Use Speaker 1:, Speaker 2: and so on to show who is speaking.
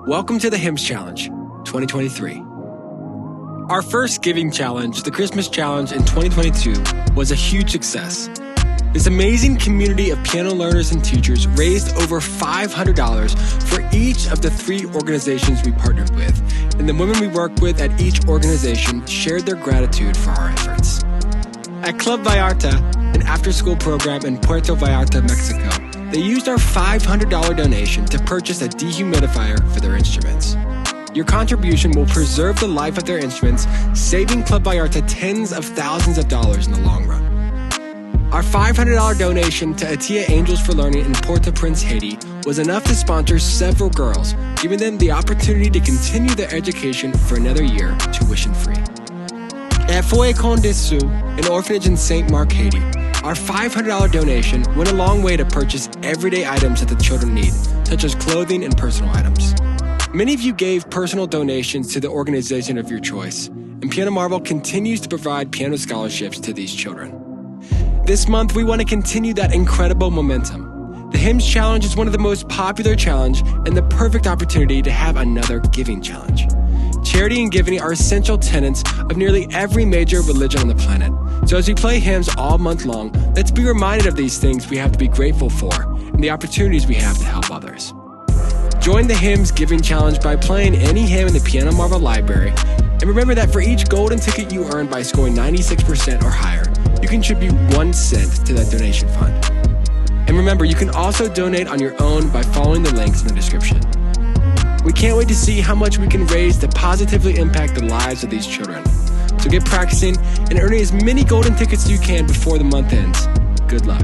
Speaker 1: Welcome to the Hymns Challenge 2023. Our first giving challenge, the Christmas Challenge in 2022, was a huge success. This amazing community of piano learners and teachers raised over $500 for each of the 3 organizations we partnered with, and the women we worked with at each organization shared their gratitude for our efforts. At Club Vallarta, an after-school program in Puerto Vallarta, Mexico, they used our $500 donation to purchase a dehumidifier for their instruments. Your contribution will preserve the life of their instruments, saving Club Vallarta tens of thousands of dollars in the long run. Our $500 donation to Atia Angels for Learning in Port-au-Prince, Haiti was enough to sponsor several girls, giving them the opportunity to continue their education for another year, tuition-free. At Foyer Con Dessous, an orphanage in St. Mark, Haiti, our $500 donation went a long way to purchase everyday items that the children need, such as clothing and personal items. Many of you gave personal donations to the organization of your choice, and Piano Marvel continues to provide piano scholarships to these children. This month, we want to continue that incredible momentum. The Hymns Challenge is one of the most popular challenges and the perfect opportunity to have another giving challenge. Charity and giving are essential tenets of nearly every major religion on the planet. So as we play hymns all month long, let's be reminded of these things we have to be grateful for and the opportunities we have to help others. Join the Hymns Giving Challenge by playing any hymn in the Piano Marvel library. And remember that for each golden ticket you earn by scoring 96% or higher, you contribute 1 cent to that donation fund. And remember, you can also donate on your own by following the links in the description. We can't wait to see how much we can raise to positively impact the lives of these children. So get practicing and earning as many golden tickets as you can before the month ends. Good luck.